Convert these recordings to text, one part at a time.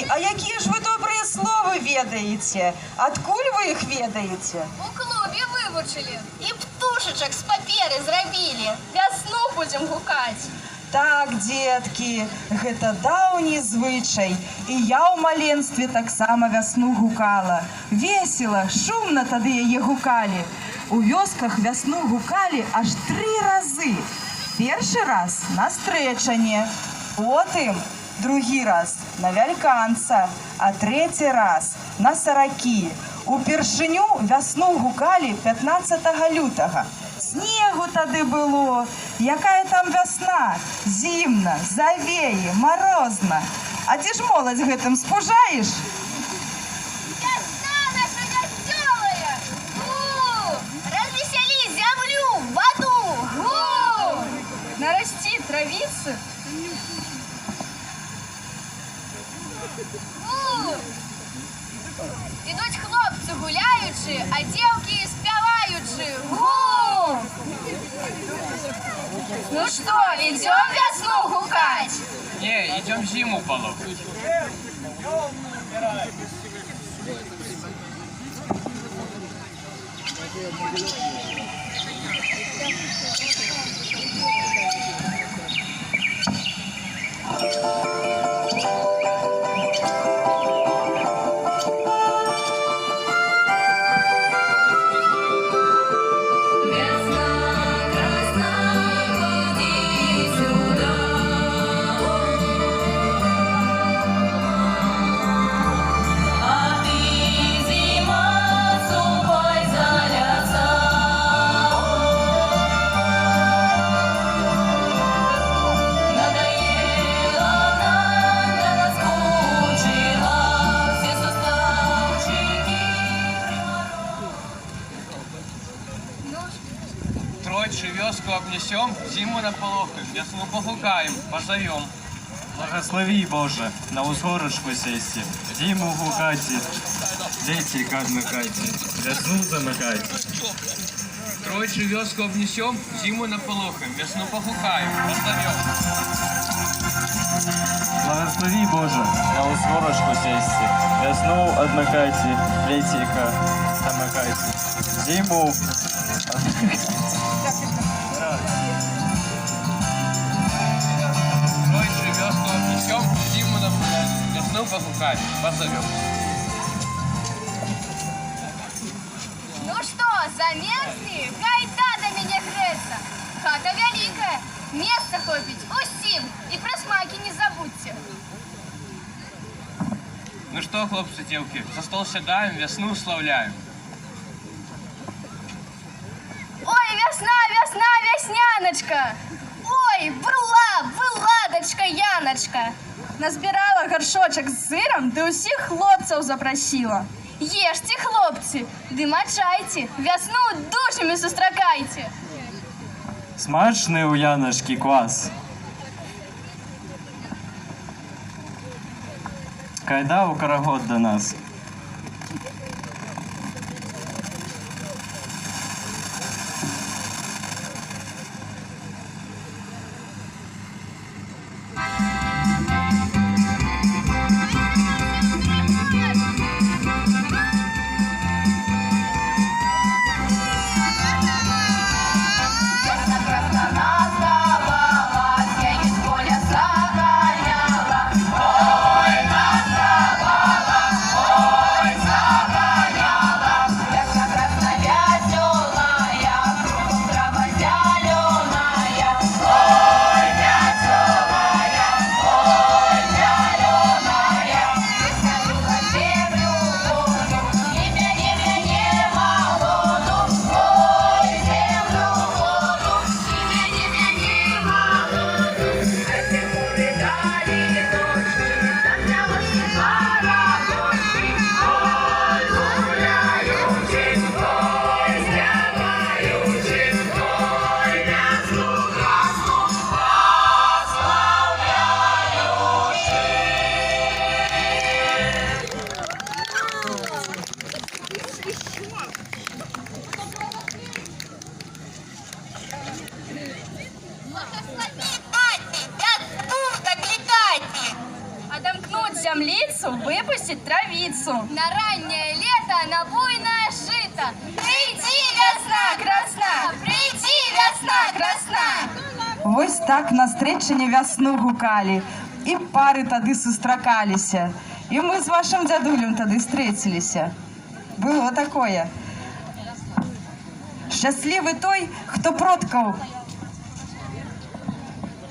а якія ж вы добрыя словы ведаеце? Адкуль вы іх ведаеце? У клубе вывучили. И птушечек с паперы зрабілі. Вясну будем гукать. Так, дзеткі, гэта даўні звычай. І я ў маленстве таксама вясну гукала. Весела, шумна тады яе гукалі. У вёсках вясну гукалі аж 3 разы. Першы раз на стрэчане, потым другі раз на вяльканца, а трэці раз на саракі. Упершыню вясну гукалі 15 лютага. Снегу тады было, якая там вясна, зімна, завее, морозна. А ці ж моладзь гэтым спужаеш? Весна наша веселая! Развесели землю, воду! Нарасти травицы! Ідуть хлопці гуляючи, а дівки співаючи. Ну что, идем весну гукать? Не, идем зиму полоть. Тройче вёску обнесем, зиму наполохаем, весну погукаем, позовем. Благослови, Боже, на узгорочку сесть, зиму гукайте, дети одмыкайте, весну замыкайте. Тройче вёску обнесем, зиму наполохаем, весну погукаем, позовем. Благослови, Боже, на узгорочку сесть, весну одмыкайте, летика замыкайте, зиму Тройче вёску обнесем, зиму наполохаем, весну погукаем, позовем. Ну что, замерзли? Гайда до меня греться. Хата великая, место хопить усім. И про смаки не забудьте. Ну что, хлопцы, девки, за стол сядаем, весну уславляем. Ой, весна, весна, весняночка. Ой, была, дочка Яночка. Назбирала горшочок з сиром, да усіх хлопців запросила. Ешьте, хлопцы, ды мачайте, весну душами сустракайте. смачний у Яночки квас. Кайда у карагод до нас. Отомкнуть землицу птицу выпустить травицу. На раннее лето, на буйное жито. Приди, весна, красна! Приди, весна, красна! Вось так на стречане вясну гукалі. І пары тады сустракаліся. І мы з вашым дзядулем тады стрэціліся. Было такое. Шчаслівы той, хто продкаў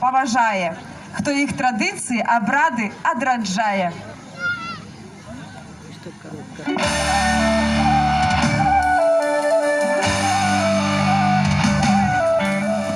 паважае, хто іх традыцыі, абрады адраджае.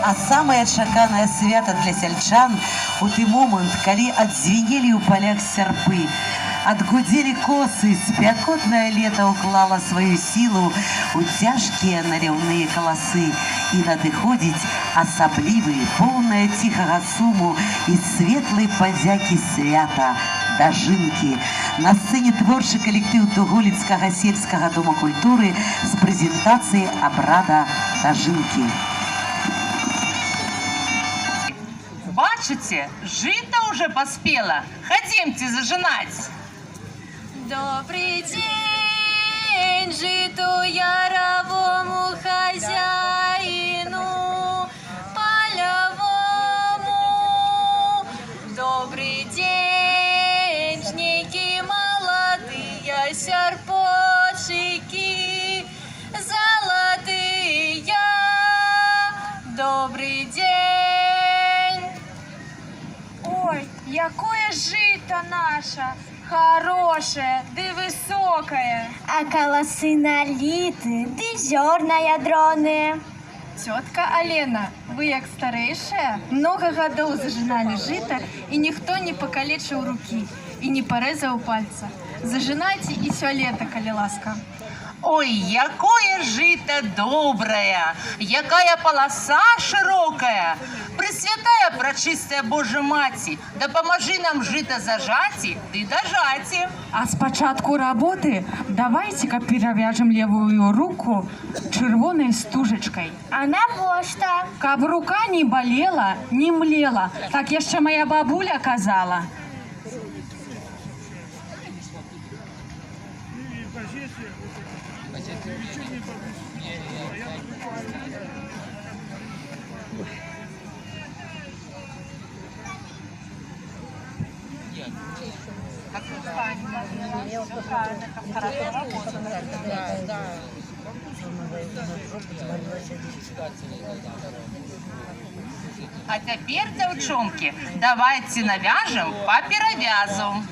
А самае чаканае свята для сяльчан у той момант, калі адзвінелі ў палях сярпы, адгудзелі косы, спякотнае лета ўклала сваю сілу ў цяжкія наріўныя каласы, і надыходзіць асаблівы, поўнае ціхага суму і светлай падзякі свята дажынкі. На сцэне творчы калектыў Туголіцкага сельскага дома культуры з прэзентацыяй абрада дажынкі. Бачите, жито уже поспело. Ходимте зажинать. Добрый день, житу яровому хозяину полевому. Добрый день, жнейки молодые, серпочики золотые. Добрый день. Ой, якое жито наше, хорошее, да высокое. А колосы налиты, да зерна ядроные. Тетка Алена, вы як старейшая, много годов зажинали жито, и никто не покалечил руки, и не порезал пальца. Зажинайте и все лето, коли ласка. Ой, якое жито доброе, якая полоса широкая. Пресвятая, прочистая Божа Маті, да поможи нам жито зажати, ды дожати. А спачатку работы давайте-ка перавяжем левую руку чырвонай стужачкой. А навошта? Каб рука не болела, не млела. Так яшчэ моя бабуля казала. А теперь, девчонки, давайте навяжем по перевязу.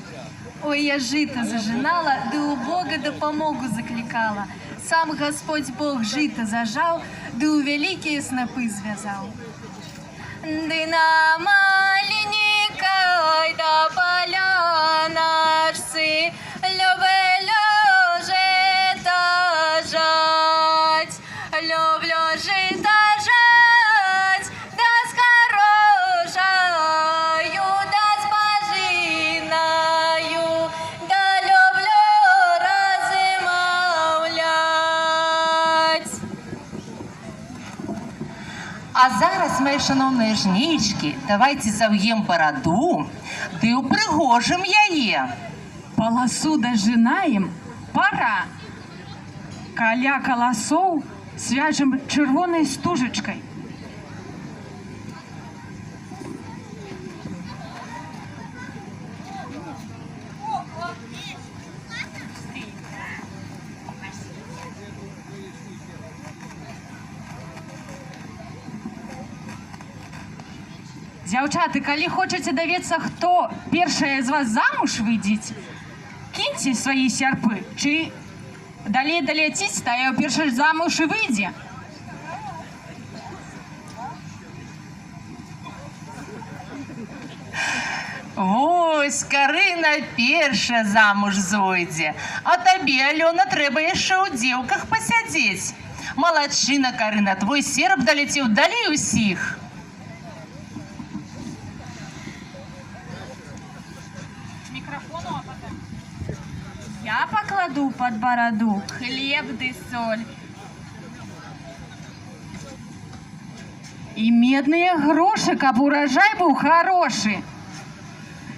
Ой, я жито зажинала, да у Бога допомогу закликала. Сам Господь Бог жито зажал, да у великие снопы звязал. Ды на маленькой да поляночцы люблю жито жать, люблю жито жать, да с хорошою, да с божиною, да люблю размовлять. А зараз, мої шановні жнічки, давайте зав'єм бороду, ды упригожим яе. Полосу дожинаем, пора. Каля колосов свяжем чырвонай стужачкой. Дзяўчаты, калі хочаце даведацца, хто першая з вас замуж выйдзець, кіньце свае сярпы, чы далей даляціць, тая першая замуж і выйдзе. Вось, Карына першая замуж зойдзе. А табе, Алёна, трэба яшчэ ў дзеўках пасядзець. Малачына, Карына, твой серп даляцеў далей усіх. Я покладу под бороду хлеб да соль. І медныя грошы, каб урожай быў хорошы.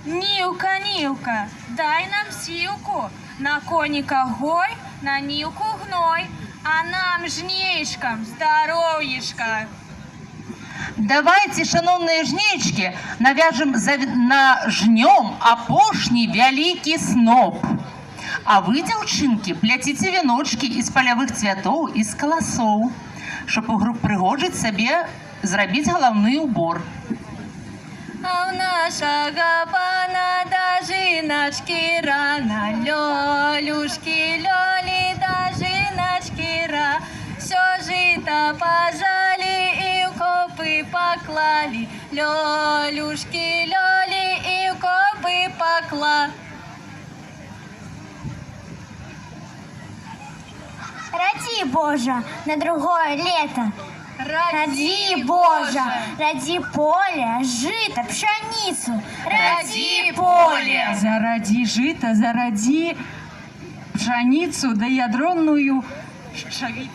Нилка, Нилка, дай нам силку, на коника гой, на Нилку гной, а нам, жнеечкам, здоровьишка. Давайте, шановные жнечки, нажнем апошний вялікі сноп. А вы, дзяўчынкі, пляціце вяночки из полявых цвятоў і з каласоў, щоб прыгожыць сабе зрабіць галаўны убор. А у нашага пана дажыначкі рана, лёлюшкі, лёлі, дажыначкі ра. Всё жыта пажалі і ў копы паклалі, лёлюшкі, лёлі, і ў копы пакла. Ради, Боже, на другое лето. Ради, Боже, ради поля, жито, пшеницу. Ради поля. Заради жита, заради пшаніцу да ядронную шчавіцу.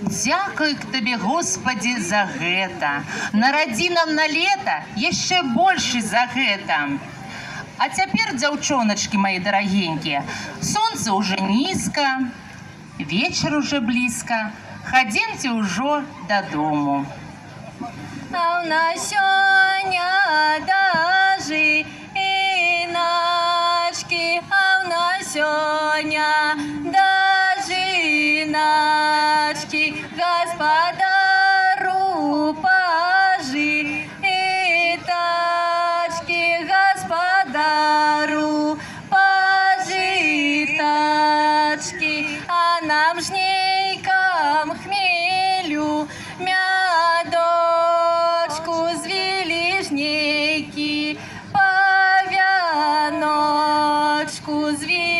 Дзякуй к табе, Господи, за гэта. Нарадзі нам на лета яшчэ больш за гэта. А цяпер, дзяўчоначкі мои дарагенькія, солнце уже нізка, вечер уже близко. Ходимте уже додому. А у нас сёння дажы іначкі, а у нас сёння дажы іначкі, гаспадару пажы і тачкі, гаспадару пажы тачкі, а нам жнейкам хмелю мядочку звели жнейки, по вяночку звели.